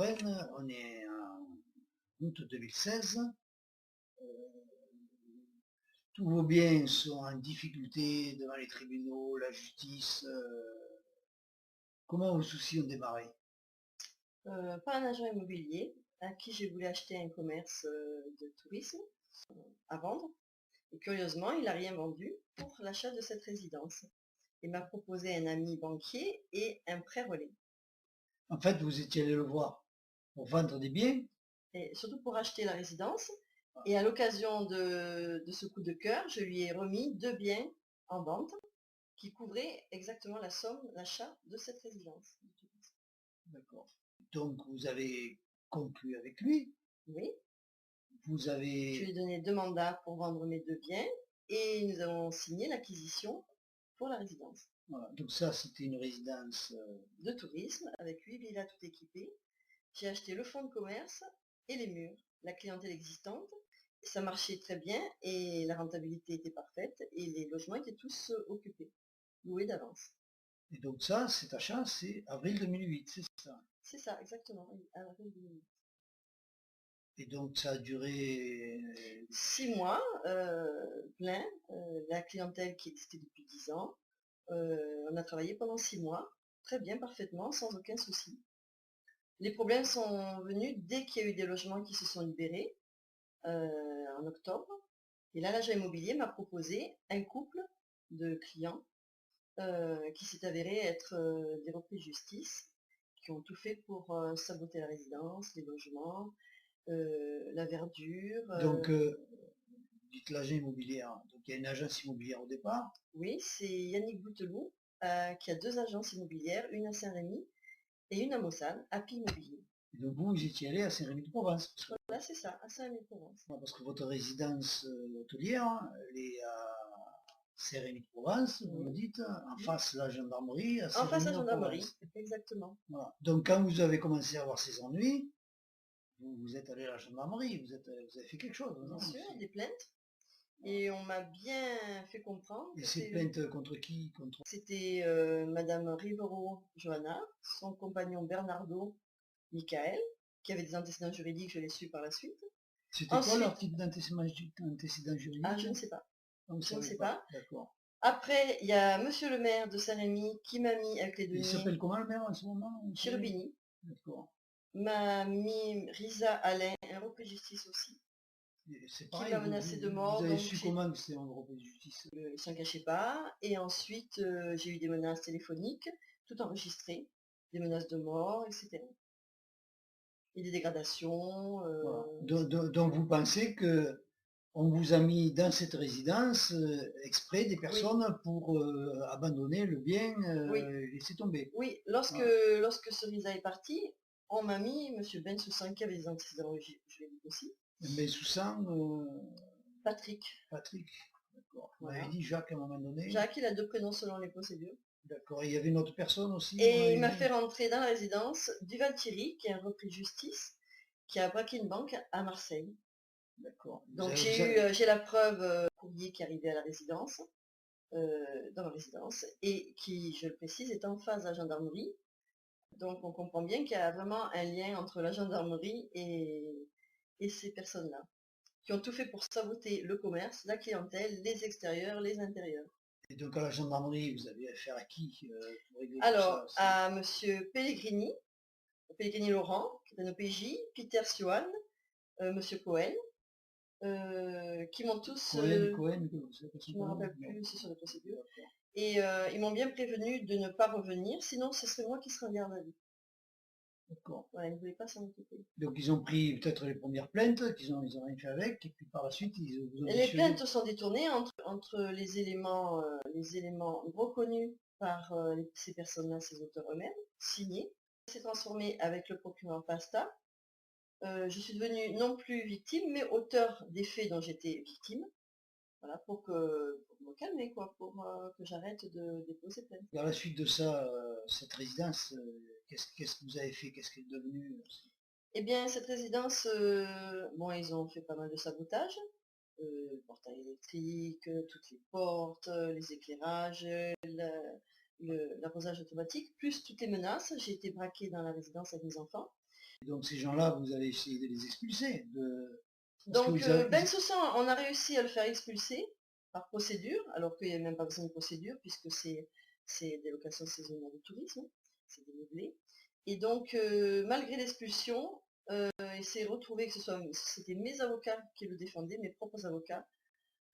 Touraine, on est en août 2016. Tous vos biens sont en difficulté devant les tribunaux, la justice. Comment vos soucis ont démarré? Par un agent immobilier à qui j'ai voulu acheter un commerce de tourisme à vendre. Et curieusement, il n'a rien vendu pour l'achat de cette résidence. Il m'a proposé un ami banquier et un prêt relais. En fait, vous étiez allé le voir pour vendre des biens? Et surtout pour acheter la résidence. Et à l'occasion de ce coup de cœur, je lui ai remis 2 biens en vente qui couvraient exactement la somme d'achat de cette résidence. D'accord. Donc vous avez conclu avec lui? Oui. Vous Je lui avez... ai donné 2 mandats pour vendre mes 2 biens et nous avons signé l'acquisition pour la résidence. Voilà. Donc ça, c'était une résidence... de tourisme avec 8 villas tout équipées. J'ai acheté le fonds de commerce et les murs, la clientèle existante. Ça marchait très bien et la rentabilité était parfaite et les logements étaient tous occupés, loués d'avance. Et donc ça, cet achat, c'est avril 2008, c'est ça? C'est ça, exactement, oui, à avril 2008. Et donc ça a duré... 6 mois, plein, la clientèle qui existait depuis 10 ans. On a travaillé pendant 6 mois, très bien, parfaitement, sans aucun souci. Les problèmes sont venus dès qu'il y a eu des logements qui se sont libérés, en octobre. Et là, l'agent immobilier m'a proposé un couple de clients qui s'est avéré être des repris de justice, qui ont tout fait pour saboter la résidence, les logements, la verdure. Donc, dites l'agent immobilier. Donc il y a une agence immobilière au départ. Oui, c'est Yannick Bouteloup qui a 2 agences immobilières, une à Saint-Rémy et une à Mossane, Happy Immobilier. Et donc vous étiez allé à Saint-Rémy-de-Provence. Voilà, c'est ça, à Saint-Rémy-de-Provence. Parce que votre résidence hôtelière, elle est à Saint-Rémy-de-Provence, vous me dites, en face de la gendarmerie, à En face à la gendarmerie, Saint-Rémy-de-Provence. exactement. Voilà. Donc quand vous avez commencé à avoir ces ennuis, vous êtes allé à la gendarmerie, vous avez fait quelque chose, non? Bien sûr, des plaintes. Et on m'a bien fait comprendre Et que ces plaintes contre qui? Contre... c'était Madame Rivero Johanna, son compagnon Bernardo Michael, qui avait des antécédents juridiques, je l'ai su par la suite. C'était quoi leur Ensuite, type d'antécédent juridique? je ne sais pas. Vous Je ne savez sais pas. pas. D'accord. Après, il y a Monsieur le maire de Saint-Rémy qui m'a mis avec les Il deniers s'appelle comment le maire en ce moment? Cherubini, D'accord. m'a mis Risa Alain, un repris de justice aussi, C'est qui pareil, m'a menacé de mort. vous avez Donc su comment que c'était un repris de justice? il s'en cachait pas. Et ensuite, j'ai eu des menaces téléphoniques, tout enregistré, des menaces de mort, etc. Et des dégradations. Voilà. Donc vous pensez que on vous a mis dans cette résidence exprès des personnes pour abandonner le bien, Oui, laisser tomber. oui. Voilà. Lorsque Cerisa est parti, on m'a mis M. Bensoussan qui avait des antécédents juridiques aussi. Mais sous sang, Patrick. Patrick, d'accord. Vous Voilà. m'avez dit Jacques à un moment donné. Jacques, il a 2 prénoms selon les procédures. D'accord. Et il y avait une autre personne aussi, vous Et m'avez il m'a dit? fait rentrer dans la résidence Duval-Thierry, qui est un repris de justice, qui a braqué une banque à Marseille. D'accord. Donc j'ai la preuve courrier qui est arrivé à la résidence, dans ma résidence, et qui, je le précise, est en face de la gendarmerie. Donc on comprend bien qu'il y a vraiment un lien entre la gendarmerie et ces personnes-là, qui ont tout fait pour saboter le commerce, la clientèle, les extérieurs, les intérieurs. Et donc à la gendarmerie, vous avez affaire à qui pour régler tout Alors, ça? à Monsieur Pellegrini, Pellegrini Laurent, qui est un OPJ, Peter Sioane, Monsieur Cohen, qui m'ont tous... Cohen, je ne me rappelle plus, c'est sur la procédure. Et ils m'ont bien prévenu de ne pas revenir, sinon ce serait moi qui serais en garde à vue. D'accord. Voilà, ils ne voulaient pas s'en occuper. Donc ils ont pris peut-être les premières plaintes, ils ont rien fait avec, et puis par la suite ils vous ont Les plaintes sont détournées entre les éléments reconnus par ces personnes-là, ces auteurs eux-mêmes, signés. Ça s'est transformé avec le procureur Pasta. Je suis devenue non plus victime, mais auteur des faits dont j'étais victime. Voilà, pour me calmer, quoi, pour que j'arrête de déposer plainte. Dans la suite de ça, cette résidence, qu'est-ce que vous avez fait? Qu'est-ce qu'elle est devenu? Eh bien, cette résidence, bon, ils ont fait pas mal de sabotage. Portail électrique, toutes les portes, les éclairages, l'arrosage automatique, plus toutes les menaces. J'ai été braquée dans la résidence avec mes enfants. Et donc ces gens-là, vous avez essayé de les expulser parce que Donc, vous avez... Ben Soussan, on a réussi à le faire expulser par procédure, alors qu'il n'y a même pas besoin de procédure, puisque c'est des locations saisonnières de tourisme, c'est des meublés. Et donc, malgré l'expulsion, il s'est retrouvé que c'était mes avocats qui le défendaient, mes propres avocats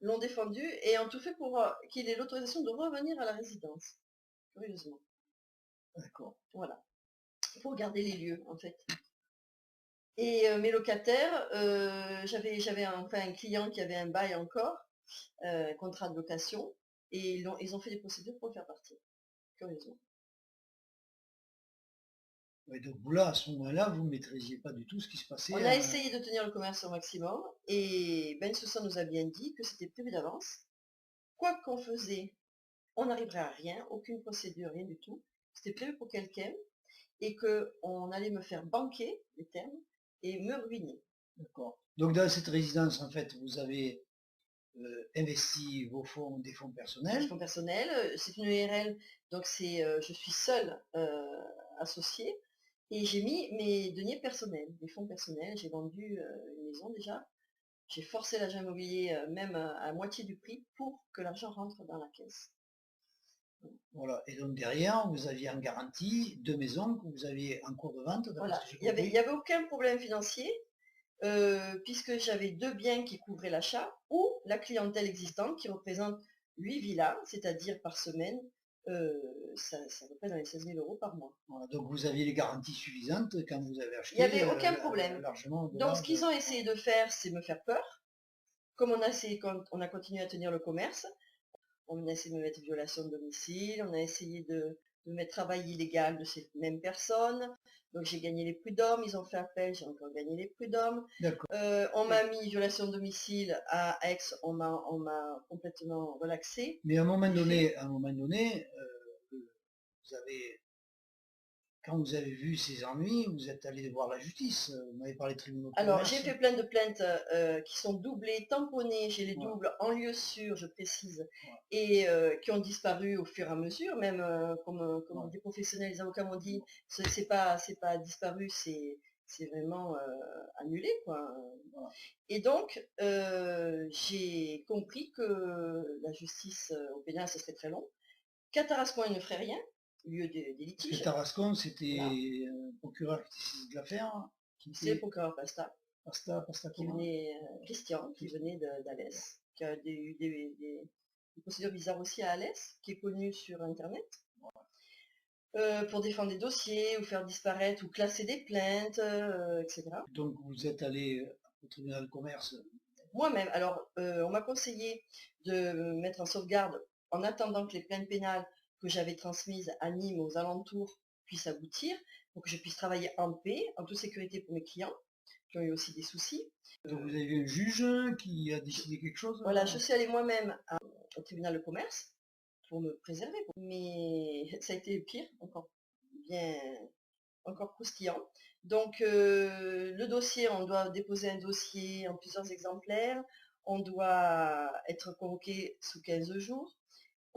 l'ont défendu et ont tout fait pour qu'il ait l'autorisation de revenir à la résidence, curieusement. D'accord. Voilà, pour garder les lieux, en fait. Et mes locataires, j'avais enfin un client qui avait un bail encore, contrat de location, et ils ont fait des procédures pour le faire partir, curieusement. Ouais, donc vous là, à ce moment-là, vous ne maîtrisiez pas du tout ce qui se passait. On a essayé de tenir le commerce au maximum, et Ben Soussan nous a bien dit que c'était prévu d'avance. Quoi qu'on faisait, on n'arriverait à rien, aucune procédure, rien du tout. C'était prévu pour quelqu'un, et qu'on allait me faire banquer, les termes, et me ruiner. D'accord. Donc dans cette résidence, en fait, vous avez investi vos fonds, des fonds Des personnels. fonds personnels, c'est une URL, donc je suis seule associée, et j'ai mis mes deniers personnels, des fonds personnels. J'ai vendu une maison déjà, j'ai forcé l'agent immobilier même à moitié du prix pour que l'argent rentre dans la caisse. Voilà. Et donc derrière, vous aviez en garantie 2 maisons que vous aviez en cours de vente. Voilà, il n'y avait aucun problème financier, puisque j'avais 2 biens qui couvraient l'achat, ou la clientèle existante qui représente 8 villas, c'est-à-dire par semaine, ça représente dans les 16 000 € par mois. Voilà. Donc vous aviez les garanties suffisantes quand vous avez acheté. Il n'y avait aucun problème. Largement Donc ce qu'ils ont essayé de faire, c'est me faire peur. Comme on a continué à tenir le commerce, on a essayé de me mettre violation de domicile, on a essayé de me mettre travail illégal de ces mêmes personnes. Donc j'ai gagné les prud'hommes, ils ont fait appel, j'ai encore gagné les prud'hommes. On m'a mis violation de domicile à Aix, on m'a complètement relaxé. Mais à un moment donné, vous avez, quand vous avez vu ces ennuis, vous êtes allé voir la justice. Vous m'avez parlé de tribunaux de Alors commerce. j'ai fait plein de plaintes qui sont doublées, tamponnées, j'ai les doubles en lieu sûr, je précise, et qui ont disparu au fur et à mesure, même comme des professionnels, les avocats m'ont dit, c'est pas disparu, c'est vraiment annulé, quoi. Et donc, j'ai compris que la justice au pénal, ce serait très long, qu'à Tarascon, il ne ferait rien, lieu des litiges. Parce que Tarascon, c'était un procureur qui était saisi de l'affaire. C'est le procureur Pasta. Qui venait, Christian, qui venait d'Alès, qui a eu des procédures bizarres aussi à Alès, qui est connu sur Internet, pour défendre des dossiers, ou faire disparaître, ou classer des plaintes, etc. Donc vous êtes allé au tribunal de commerce. Moi-même, alors on m'a conseillé de me mettre en sauvegarde en attendant que les plaintes pénales que j'avais transmises à Nîmes, aux alentours, puissent aboutir, pour que je puisse travailler en paix, en toute sécurité pour mes clients, qui ont eu aussi des soucis. Donc vous avez eu un juge qui a décidé quelque chose? Voilà, je suis allée moi-même au tribunal de commerce pour me préserver, mais ça a été pire, encore croustillant. Donc le dossier, on doit déposer un dossier en plusieurs exemplaires, on doit être convoqué sous 15 jours.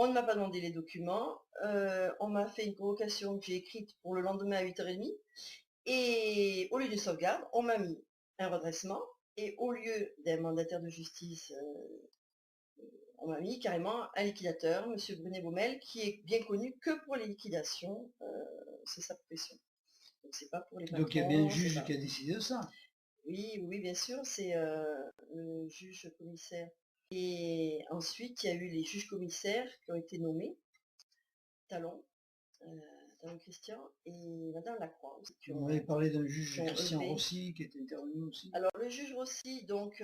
On ne m'a pas demandé les documents, on m'a fait une convocation que j'ai écrite pour le lendemain à 8h30, et au lieu d'une sauvegarde, on m'a mis un redressement, et au lieu d'un mandataire de justice, on m'a mis carrément un liquidateur, M. Brunet-Baumel, qui est bien connu que pour les liquidations, c'est sa profession. Donc c'est pas pour les patrons. Donc il y a bien un juge qui a décidé de ça. Oui, bien sûr, c'est le juge commissaire. Et ensuite, il y a eu les juges commissaires qui ont été nommés, Talon Christian et Madame Lacroix aussi. On avait parlé d'un juge Christian Rossi qui était intervenu aussi. Alors le juge Rossi, donc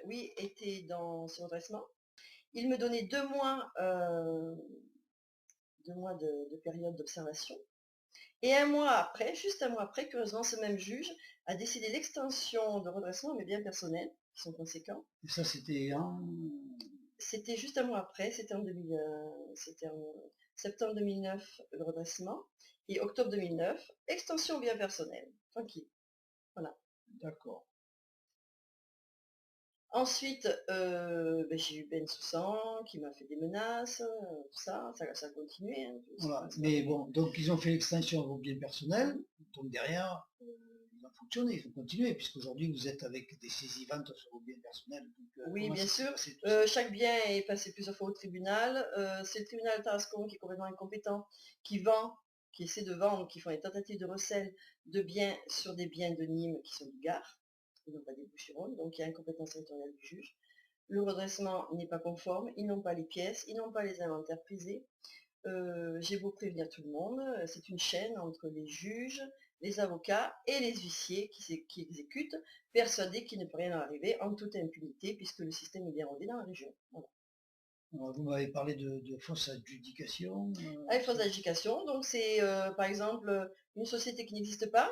oui, était dans ce redressement. Il me donnait 2 mois, de période d'observation. Et juste un mois après, curieusement, ce même juge a décidé l'extension de redressement, mais bien personnels, qui sont conséquents. Et ça, c'était C'était juste un mois après, c'était en septembre 2009, le redressement, et octobre 2009, extension bien personnelle, tranquille. Voilà. D'accord. Ensuite, j'ai eu Ben Soussan qui m'a fait des menaces, tout ça a continué. Hein, voilà. Mais bon, donc ils ont fait l'extension à vos biens personnels, donc derrière, ils fonctionner, il faut continuer, puisqu'aujourd'hui vous êtes avec des saisies-ventes sur vos biens personnels. Donc, Oui, comment bien ça s'est sûr. passé tout ça? Chaque bien est passé plusieurs fois au tribunal. C'est le tribunal de Tarascon qui est complètement incompétent, qui vend, qui essaie de vendre, qui font des tentatives de recel de biens sur des biens de Nîmes qui sont du Gard, et non pas des Bouches-du-Rhône, donc il y a incompétence territoriale du juge. Le redressement n'est pas conforme, ils n'ont pas les pièces, ils n'ont pas les inventaires prisés. J'ai beau prévenir tout le monde, c'est une chaîne entre les juges, les avocats et les huissiers qui exécutent, persuadés qu'il ne peut rien leur arriver en toute impunité puisque le système est bien rodé dans la région. Voilà. Alors, vous m'avez parlé de fausse adjudication. Ah, les fausses adjudications, donc c'est par exemple une société qui n'existe pas,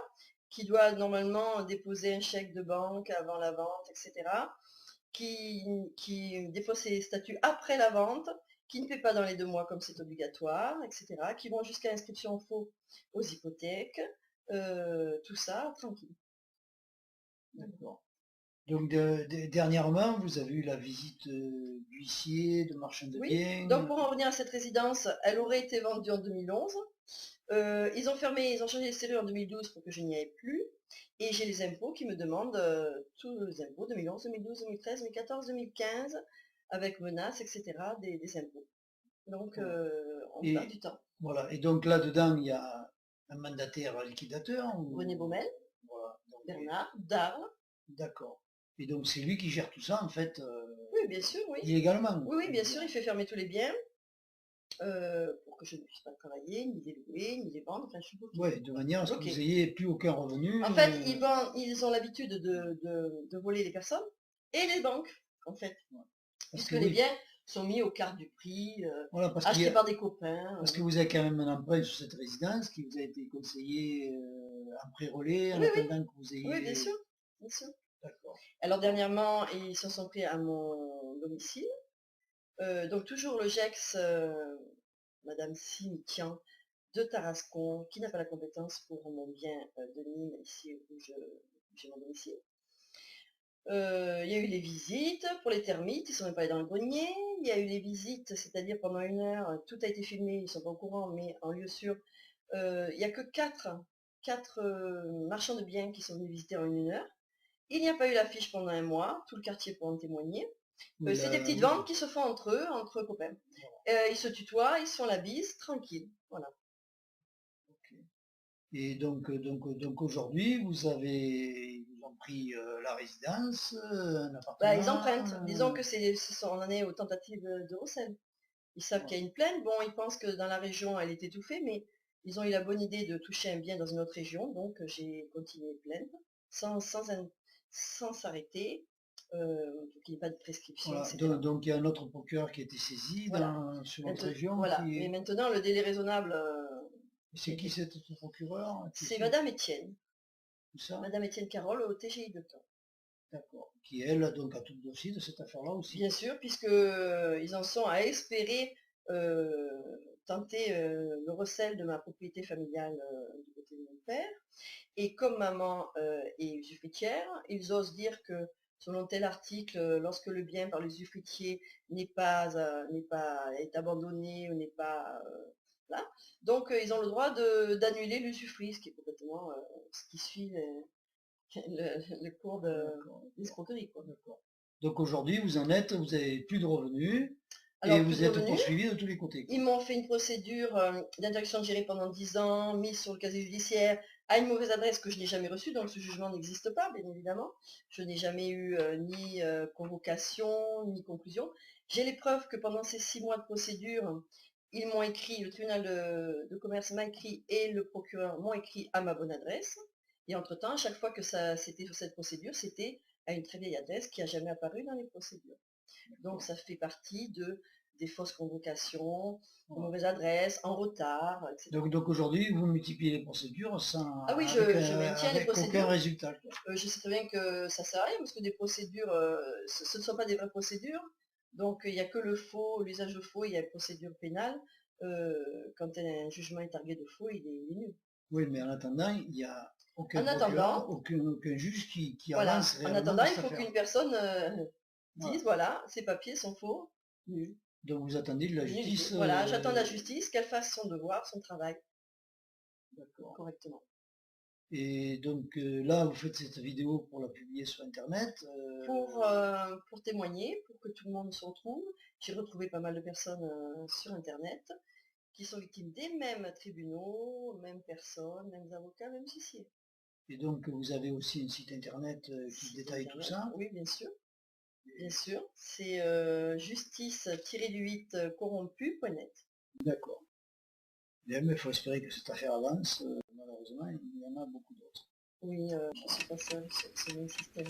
qui doit normalement déposer un chèque de banque avant la vente, etc., qui dépose ses statuts après la vente, qui ne paie pas dans les 2 mois comme c'est obligatoire, etc., qui vont jusqu'à inscription faux aux hypothèques, tout ça, tranquille. D'accord. Donc dernièrement, vous avez eu la visite d'huissier, de marchand de Oui, biens. donc pour en revenir à cette résidence, elle aurait été vendue en 2011. Ils ont fermé, ils ont changé les serrures en 2012 pour que je n'y aille plus. Et j'ai les impôts qui me demandent tous les impôts 2011, 2012, 2013, 2014, 2015, avec menaces, etc. des impôts. Donc on perd du temps. Voilà. Et donc là-dedans, il y a un mandataire liquidateur. René Baumel, Voilà. Donc, Bernard, Darles. d'accord. Et donc c'est lui qui gère tout ça en fait Oui, bien sûr, oui. illégalement. Oui, oui, bien sûr, il fait fermer tous les biens pour que je ne puisse pas travailler, ni les louer, ni les vendre. Enfin, je suis bloquée. Oui, de manière à ce que Bloquée. vous n'ayez plus aucun revenu. En fait, ils ont l'habitude de voler les personnes et les banques, en fait. Parce Puisque que les oui, biens sont mis aux cartes du prix, voilà, parce achetés par des copains. parce que vous avez quand même un emprunt sur cette résidence qui vous a été conseillé en pré-relais en Oui, oui, attendant que vous ayez. oui, bien sûr, bien sûr. D'accord. Alors dernièrement, ils se sont pris à mon domicile. Donc toujours le GEX, Madame Simitian de Tarascon, qui n'a pas la compétence pour mon bien de Nîmes, ici où j'ai mon domicile. Il y a eu les visites pour les termites, ils ne sont même pas allés dans le grenier. Il y a eu les visites, c'est-à-dire pendant 1 heure, tout a été filmé, ils ne sont pas au courant, mais en lieu sûr, il n'y a que 4 marchands de biens qui sont venus visiter en 1 heure. Il n'y a pas eu l'affiche pendant 1 mois, tout le quartier peut en témoigner. Oui, C'est des petites oui. ventes qui se font entre eux, entre copains. Ils se tutoient, ils se font la bise, tranquille. Voilà. Ok. Et donc aujourd'hui, ils vous ont pris la résidence, un Bah, ils appartement. empruntent. Disons que on en est aux tentatives de recel. Ils savent qu'il y a une plainte. Bon, ils pensent que dans la région, elle est étouffée, mais ils ont eu la bonne idée de toucher un bien dans une autre région. Donc, j'ai continué de plaindre sans s'arrêter, pour qu'il n'y ait pas de prescription, Voilà. etc. Donc il y a un autre procureur qui a été saisi Voilà. sur votre région. Voilà. Mais maintenant, le délai raisonnable, C'est qui cet autre procureur? c'est Madame Étienne. Tout ça? Madame Étienne Carole au TGI de Caen. D'accord. Qui elle donc a tout le dossier de cette affaire-là aussi. Bien sûr, puisque ils en sont à espérer tenter le recel de ma propriété familiale du côté de mon père. Et comme maman est usufruitière, ils osent dire que selon tel article, lorsque le bien par l'usufruitier est abandonné ou n'est pas là, donc ils ont le droit d'annuler l'usufruit, ce qui est complètement ce qui suit le cours d'escroquerie. D'accord. Donc aujourd'hui, vous avez plus de revenus Alors, et plus vous de êtes revenus. poursuivi de tous les côtés. Ils m'ont fait une procédure d'interdiction de gérer pendant 10 ans, mise sur le casier judiciaire, à une mauvaise adresse que je n'ai jamais reçue, donc ce jugement n'existe pas, bien évidemment. Je n'ai jamais eu ni convocation, ni conclusion. J'ai les preuves que pendant ces 6 mois de procédure, ils m'ont écrit, le tribunal de commerce m'a écrit et le procureur m'ont écrit à ma bonne adresse. Et entre-temps, à chaque fois que c'était sur cette procédure, c'était à une très vieille adresse qui n'a jamais apparu dans les procédures. Donc ça fait partie des fausses convocations, de mauvaises adresses, en retard, etc. Donc aujourd'hui, vous multipliez les procédures Ah oui, je maintiens les procédures. aucun résultat. Je sais très bien que ça sert à rien, parce que des procédures, ce ne sont pas des vraies procédures. Donc il n'y a que le faux, l'usage de faux, il y a une procédure pénale. Quand un jugement est targué de faux, il est nul. Oui, mais en attendant, il n'y a aucun En attendant, procureur, aucun juge qui voilà, avance en réellement attendant, dans il cette faut affaire. qu'une personne dise, voilà, ces papiers sont faux, nuls. Donc vous attendez de la justice. Voilà, j'attends de la justice qu'elle fasse son devoir, son travail D'accord. correctement. Et donc là, vous faites cette vidéo pour la publier sur Internet. Pour témoigner, pour que tout le monde se retrouve. J'ai retrouvé pas mal de personnes sur Internet qui sont victimes des mêmes tribunaux, mêmes personnes, mêmes avocats, mêmes huissiers. Et donc vous avez aussi un site Internet qui détaille tout ça. Oui, bien sûr. Bien sûr. C'est justice-du-8 corrompu.net. D'accord. Bien, mais il faut espérer que cette affaire avance. Malheureusement, il y en a beaucoup d'autres. Oui, je ne suis pas seule sur ce même système.